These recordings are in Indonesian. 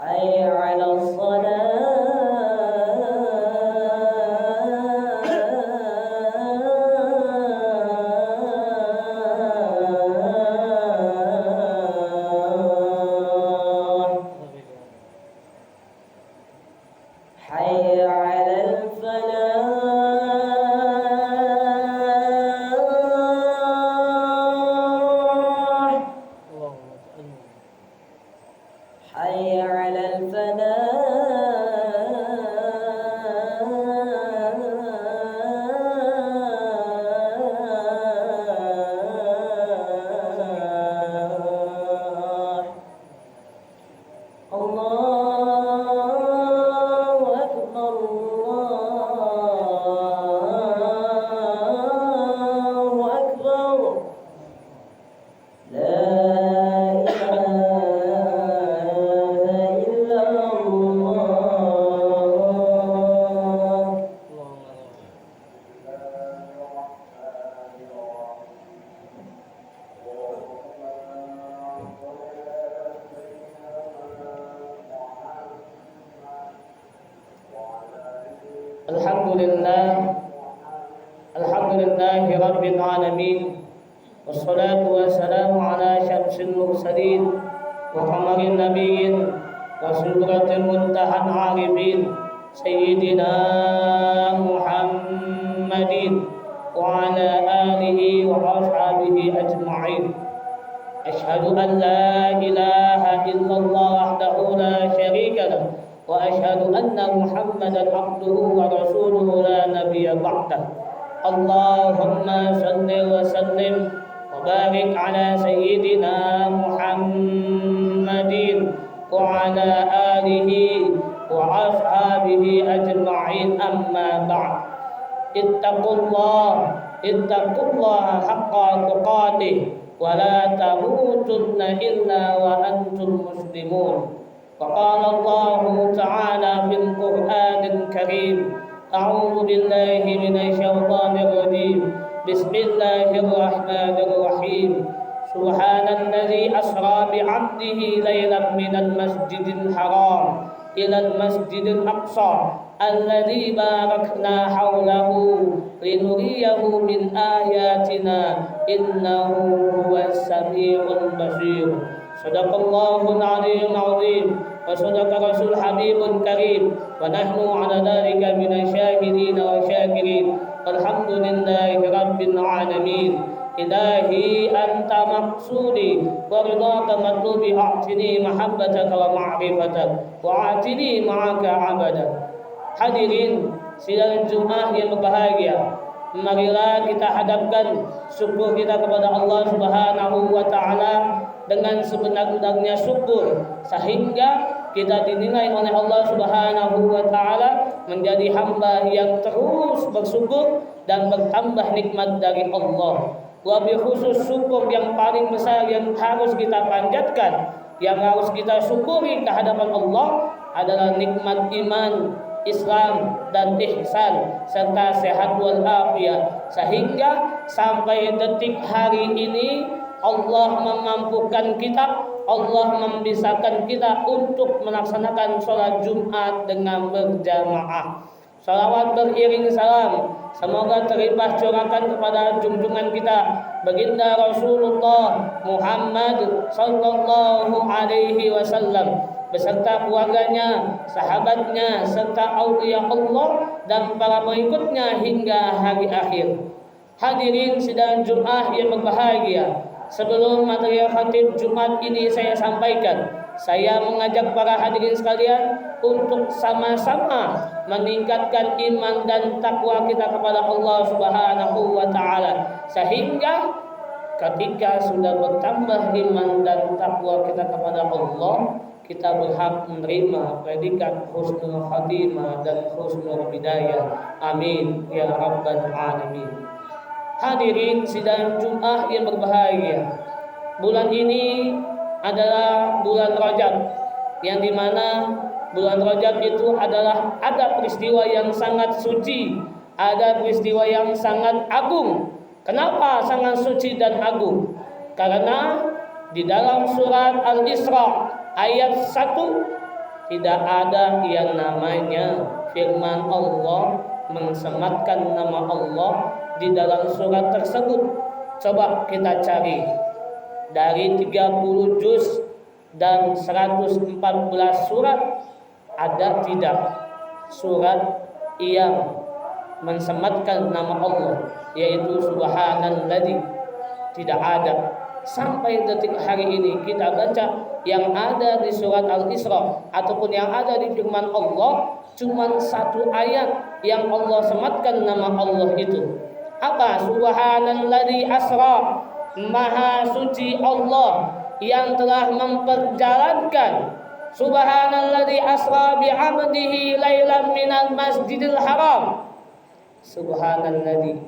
حي على الصلاة حي على الفلاح حي على الفلاح الله أكبر الله أكبر لا إله إلا الله. Alhamdulillah Rabbil Alamin, wassalatu wassalamu ala syamsil mursalin wa qamarin nabiyyin wa sudratil muntahan arifin sayyidina Muhammadin wa ala alihi wa ashabihi ajma'in. Ashhadu an la ilaha illallah wahdahu la syarika lah wa ashhadu anna Muhammadan abduhu wa rasuluhu la nabiyya ba'dah. Allahumma salli wa sallim wa barik ala sayyidina Muhammadin wa ala alihi wa ashabihi ajma'in, amma ba'd. Ittaqullaha haqqa tuqatih wa la tamutunna illa wa antum muslimun. Wa qala Allah ta'ala fil Qur'anil Karim, a'udzu billahi minasy syaithanir rajim. Bismillahirrahmanir rahim. Subhanalladzi asra bi 'abdihi lailan minal masjidil haram ilal masjidil aqsa alladzi barakna haulahu linuriyahu min ayatina innahu huwas samiul basir. Sadaqallahul aliyyul azim wa sadaqa rasul habibul karim wa nahnu ala dzalika minasyahidin wa syakirin. Alhamdulillahi rabbil alamin. Ilahi anta maqsudi wa ridaka matlubi, a'tini mahabbataka wa ma'rifatak wa a'tini ma'aka abada. Hadirin sidang Jumat yang berbahagia, marilah kita hadapkan syukur kita kepada Allah Subhanahu wa taala dengan sebenar-benarnya syukur, sehingga kita dinilai oleh Allah Subhanahu wa taala menjadi hamba yang terus bersyukur dan bertambah nikmat dari Allah. Wabil khusus syukur yang paling besar yang harus kita panjatkan, yang harus kita syukuri ke hadapan Allah adalah nikmat iman, Islam dan ihsan serta sehat wal afiat, sehingga sampai detik hari ini Allah memampukan kita, Allah membisakan kita untuk melaksanakan sholat Jumat dengan berjamaah. Salawat beriring salam semoga terlimpah curahkan kepada junjungan kita baginda Rasulullah Muhammad sallallahu alaihi wasallam beserta keluarganya, sahabatnya, serta aulia Allah dan para pengikutnya hingga hari akhir. Hadirin sidang Jumat yang berbahagia, sebelum materi khatib Jumat ini saya sampaikan, saya mengajak para hadirin sekalian untuk sama-sama meningkatkan iman dan takwa kita kepada Allah Subhanahu wa taala, sehingga ketika sudah bertambah iman dan takwa kita kepada Allah, kita berhak menerima predikat husnul khatimah dan husnul bidayah. Amin ya rabbal alamin. Hadirin sidang Jumat yang berbahagia, bulan ini adalah bulan Rajab, yang dimana bulan Rajab itu adalah ada peristiwa yang sangat suci, ada peristiwa yang sangat agung. Kenapa sangat suci dan agung? Karena di dalam surat Al-Isra ayat 1 Tidak ada yang namanya firman Allah mensematkan nama Allah di dalam surat tersebut. Coba kita cari dari 30 juz dan 114 surat, ada tidak surat yang mensematkan nama Allah, yaitu subhanalladzi? Tidak ada. Sampai detik hari ini kita baca yang ada di surat Al-Isra ataupun yang ada di firman Allah cuma satu ayat yang Allah sematkan nama Allah itu. Apa? Subhanalladzi asra, maha suci Allah yang telah memperjalankan. Subhanalladzi asra bi'abdihi lailan minal masjidil haram. Subhanalladzi,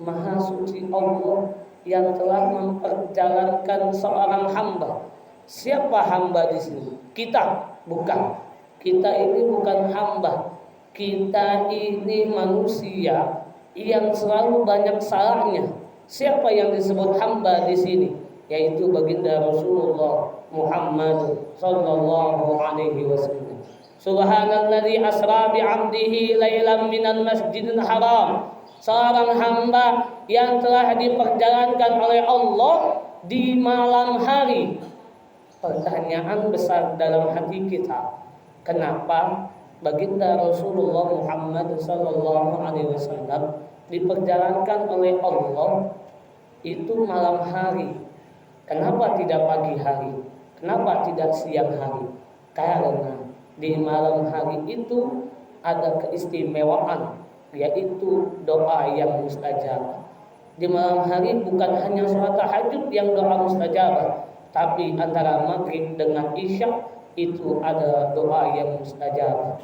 maha suci Allah yang telah memperjalankan seorang hamba. Siapa hamba di sini? Kita? Bukan. Kita ini bukan hamba. Kita ini manusia yang selalu banyak salahnya. Siapa yang disebut hamba di sini? Yaitu baginda Rasulullah Muhammad sallallahu alaihi wasallam. Subhanalladzi asra bi 'abdihi lailan minal masjidil haram. Seorang hamba yang telah diperjalankan oleh Allah di malam hari. Pertanyaan besar dalam hati kita, kenapa baginda Rasulullah Muhammad sallallahu alaihi wasallam diperjalankan oleh Allah itu malam hari? Kenapa tidak pagi hari? Kenapa tidak siang hari? Karena di malam hari itu ada keistimewaan, yaitu doa yang mustajab. Di malam hari bukan hanya sholat tahajud yang doa mustajab, tapi antara maghrib dengan isya itu ada doa yang mustajab.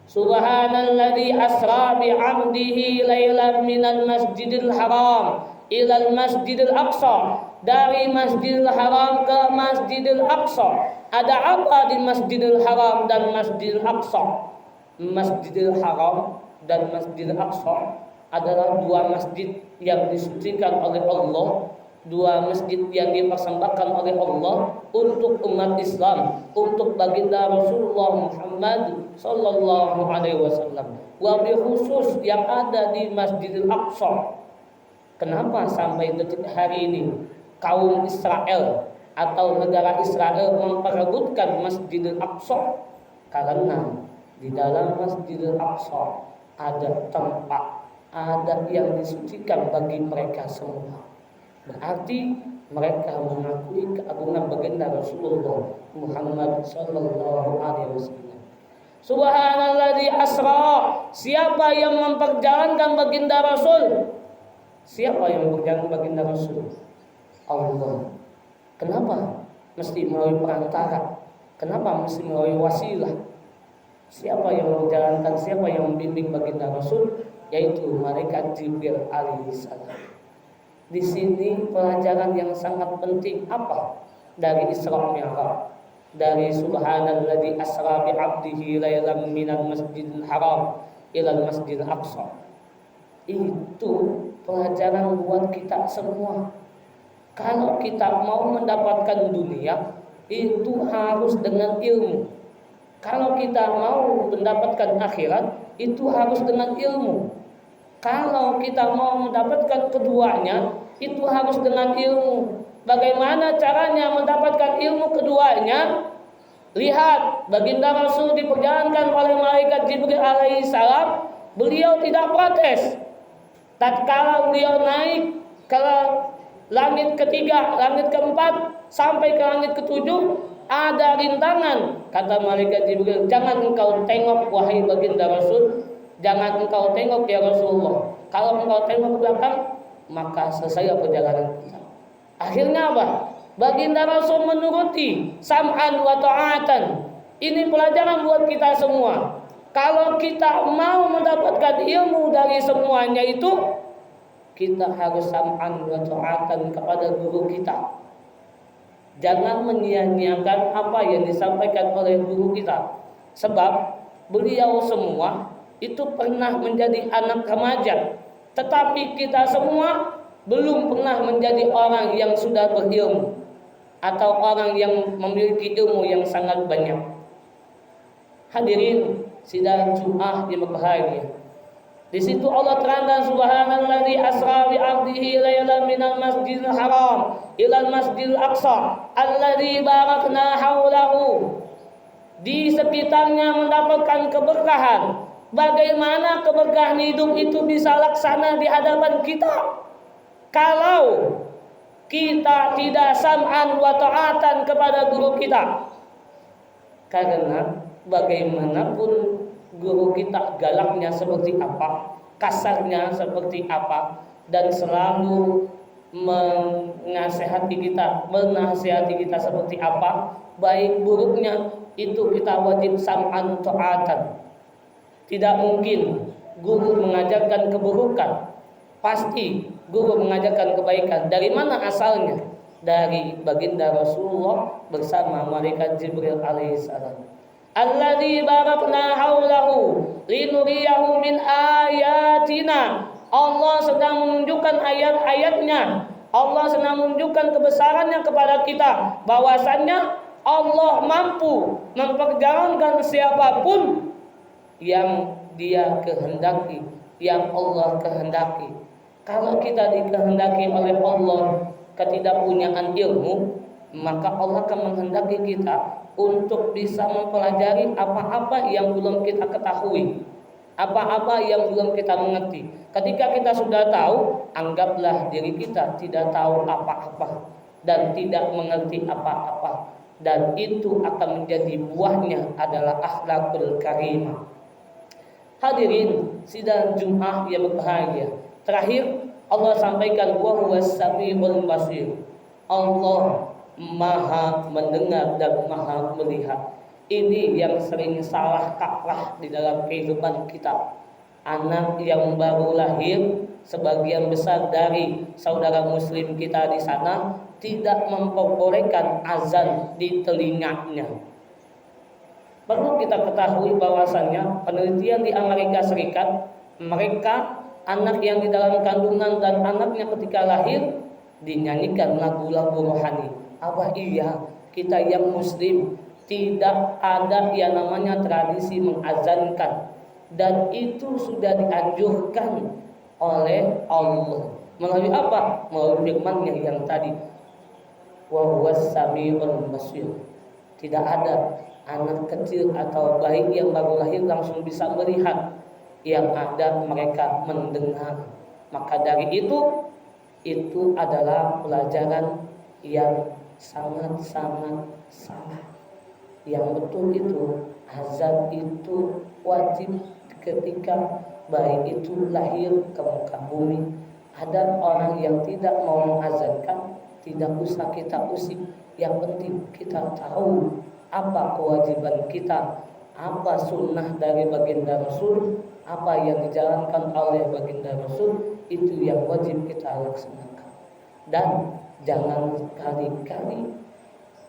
Subhanalladzi asra bi 'abdihi lailan minal masjidil haram ilal masjidil aqsa. Dari Masjidil Haram ke Masjidil Aqsa. Ada apa di Masjidil Haram dan Masjidil Aqsa? Masjidil Haram dan Masjidil Aqsa adalah dua masjid yang disucikan oleh Allah, dua masjid yang dipersembahkan oleh Allah untuk umat Islam, untuk baginda Rasulullah Muhammad sallallahu alaihi wasallam. Wabil khusus yang ada di Masjidil Aqsa. Kenapa sampai detik hari ini kaum Israel atau negara Israel memperebutkan Masjidil Aqsa? Karena di dalam Masjidil Aqsa ada tempat, ada yang disucikan bagi mereka semua. Berarti mereka mengakui keagungan baginda Rasulullah Muhammad sallallahu alaihi wasallam. Subhanalladzi asra, siapa yang memperjalankan baginda Rasul? Siapa yang memperjalankan baginda Rasul? Allah. Kenapa mesti melalui perantara? Kenapa mesti melalui wasilah? Siapa yang menjalankan, siapa yang membimbing baginda Rasul? Yaitu malaikat Jibril alaihissalam. Di sini pelajaran yang sangat penting apa dari Isra Mi'raj? Dari subhanalladzi asra bi 'abdihi lailan minal masjidil haram ilal masjidil aqsa. Itu pelajaran buat kita semua. Kalau kita mau mendapatkan dunia, itu harus dengan ilmu. Kalau kita mau mendapatkan akhirat, itu harus dengan ilmu. Kalau kita mau mendapatkan keduanya, itu harus dengan ilmu. Bagaimana caranya mendapatkan ilmu keduanya? Lihat, baginda Rasul diperjalankan oleh malaikat Jibril alaihissalam. Beliau tidak protes. Tatkala beliau naik ke langit ketiga, langit keempat, sampai ke langit ketujuh, ada rintangan. Kata malaikat Jibril, jangan engkau tengok wahai baginda Rasul, jangan engkau tengok ya Rasulullah. Kalau engkau tengok ke belakang, maka selesai perjalanan kita. Akhirnya apa? Baginda Rasul menuruti, sam'an wa ta'atan. Ini pelajaran buat kita semua. Kalau kita mau mendapatkan ilmu dari semuanya itu, kita harus sam'an wa ta'atan kepada guru kita. Jangan menyia-nyiakan apa yang disampaikan oleh guru kita. Sebab beliau semua itu pernah menjadi anak remaja, tetapi kita semua belum pernah menjadi orang yang sudah berilmu atau orang yang memiliki ilmu yang sangat banyak. Hadirin sidang Jumat yang berbahagia. Di situ Allah terangkan subhanalladzi asra bi 'abdihi lailan minal masjidil haram ilal masjidil aqsa alladzi barakna haulahu. Di sekitarnya mendapatkan keberkahan. Bagaimana keberkahan hidup itu bisa laksana di hadapan kita kalau kita tidak sam'an wa ta'atan kepada guru kita? Karena bagaimanapun guru kita galaknya seperti apa, kasarnya seperti apa, dan selalu menasihati kita seperti apa, baik buruknya itu kita wajib sam'an ta'atan. Tidak mungkin guru mengajarkan keburukan, pasti guru mengajarkan kebaikan. Dari mana asalnya? Dari baginda Rasulullah bersama malaikat Jibril alaihissalam. Alladzi barakna haulahu linuriyahu min ayatina. Allah sedang menunjukkan ayat-ayatnya. Allah sedang menunjukkan kebesarannya kepada kita, bahwasannya Allah mampu memperjalankan siapapun yang Dia kehendaki, yang Allah kehendaki. Kalau kita dikehendaki oleh Allah ketidakpunyaan ilmu, maka Allah akan menghendaki kita untuk bisa mempelajari apa-apa yang belum kita ketahui, apa-apa yang belum kita mengerti. Ketika kita sudah tahu, anggaplah diri kita tidak tahu apa-apa dan tidak mengerti apa-apa, dan itu akan menjadi buahnya adalah akhlakul karimah. Hadirin sidang Jumat yang berbahagia. Terakhir Allah sampaikan wa huwas samiul basir. Allah Maha mendengar dan Maha melihat. Ini yang sering salah kaprah di dalam kehidupan kita. Anak yang baru lahir, sebagian besar dari saudara muslim kita di sana tidak memperbolehkan azan di telinganya. Perlu kita ketahui bahwasannya penelitian di Amerika Serikat, mereka anak yang di dalam kandungan dan anaknya ketika lahir dinyanyikan lagu-lagu rohani. Apa iya kita yang muslim tidak ada yang namanya tradisi mengazankan, dan itu sudah dianjurkan oleh Allah melalui apa? Melalui firman-Nya yang tadi wa huwas samiul basir. Tidak ada anak kecil atau bayi yang baru lahir langsung bisa melihat, yang ada mereka mendengar. Maka dari itu adalah pelajaran yang sangat-sangat salah. Yang betul itu azan itu wajib ketika bayi itu lahir ke muka bumi. Ada orang yang tidak mau mengazankan, tidak usah kita usik. Yang penting kita tahu apa kewajiban kita, apa sunnah dari baginda Rasul, apa yang dijalankan oleh baginda Rasul, itu yang wajib kita laksanakan. Dan jangan sekali-kali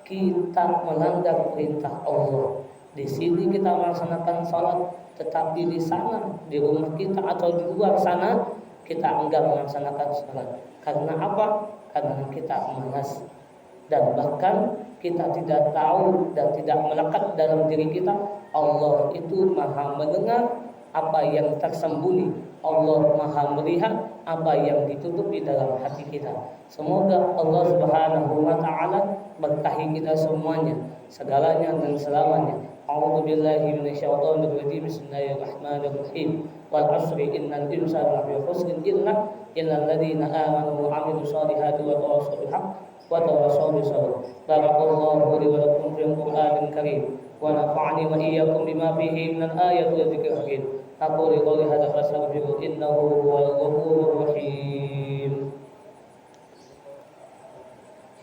kita melanggar perintah Allah. Di sini kita melaksanakan sholat, tetapi di sana, di rumah kita atau di luar sana, kita enggak melaksanakan sholat. Karena apa? Karena kita malas. Dan bahkan kita tidak tahu dan tidak melekat dalam diri kita, Allah itu Maha mendengar apa yang tersembunyi, Allah Maha melihat apa yang ditutup di dalam hati kita. Semoga Allah Subhanahu wa taala berkahi kita semuanya, segalanya dan selamanya. A'udzu billahi minasyaitonir rajim. Bismillahirrahmanirrahim. Wal 'ashri innal insana lafi khusrin illa alladziina aamanu wa 'amilus solihati wa tawassaw bil haqq wa tawassaw bis sabr. Barakallahu li wa lakum fil Qur'anil karim wa nafa'ani wa iyyakum bima fihi minal ayati wa dzikril hakim. Aqulu qouli hadza wa astaghfiru innahu huwal ghafurur rahim.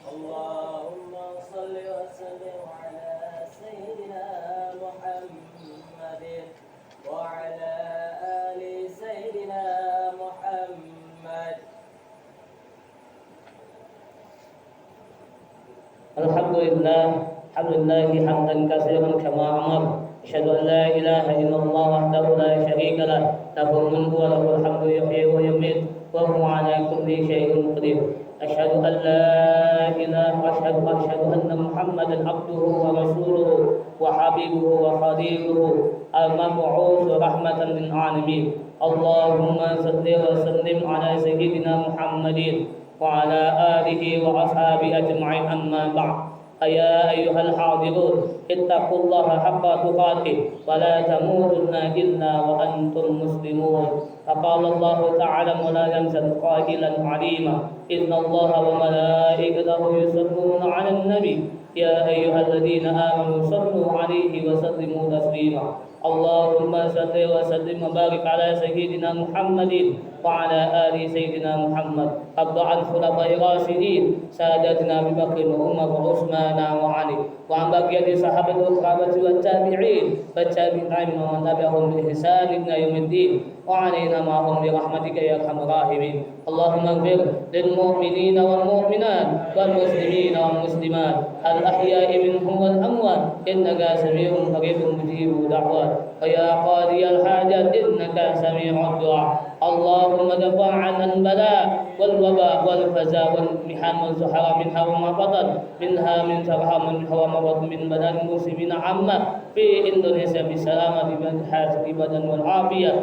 Allahumma shalli wa sallim ala sayyidina Muhammadin wa ala ali sayyidina Muhammad. Alhamdulillah, hamdan katsiran kama amar. Asyhadu an la ilaha illallah wahdahu la syarika lah, lahul mulku wa lahul hamdu yuhyi wa yumiit wa huwa ala kulli syai'in qadir. Asyhadu an la ilaha wa asyhadu anna Muhammadan abduhu wa rasuluhu wa وحبيبه وخليله المبعوث رحمة للعالمين. اللهم صل وسلم على سيدنا محمد وعلى آله وأصحابه أجمعين. أما بعد، فيا أيها الحاضرون اتقوا الله حق تقاته ولا تموتن إلا وأنتم مسلمون. فقال الله تعالى ولا ينزل قائلا عليما إن الله وملائكته يصلون على النبي يا أيها الذين آمنوا صلوا عليه وسلموا تسليما. اللهم صل وسلم وبارك على سيدنا محمد وعلى آل سيدنا محمد أرض عن خلفاء الراشدين سادتنا أبي بكر وعمر وعثمان وعلي وعن بقية الصحابة والصحابة والتابعين والتابعين ومن تبعهم بإحسان إلى يوم الدين وعلينا معهم برحمتك يا أرحم الراحمين. اللهم اغفر للمؤمنين والمؤمنات والمسلمين والمسلمات الأحياء منهم والأموات إنك سميع قريب مجيب دعوات. ويا قاضي الحاجات إنك سميع الدعاء. اللهم دفع عنا البلاء والوباء والفزع والمحن والزحر منها وما بطن منها من سرها منها وما بطن من بدن المسلمين عامة في إندونيسيا بالسلامة بالحياة البدن والعافية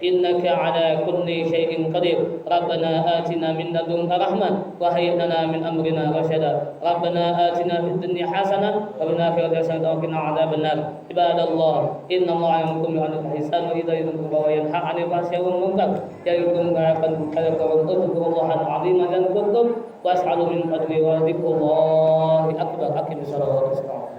إنك على كل شيء قدير. ربنا آتنا من لدنك رحمة وهيئ لنا من أمرنا رشدا. ربنا آتنا في الدنيا حسنة وفي الآخرة حسنة وقنا عذاب النار. عباد الله إن الله يأمركم بالعدل والإحسان وإيتاء ذي القربى وينهى عن الفحشاء والمنكر يعظكم لعلكم تذكرون. اذكروا الله العظيم يذكركم واسألوا من فضله وذكر الله أكبر. أقم الصلاة والصلاة.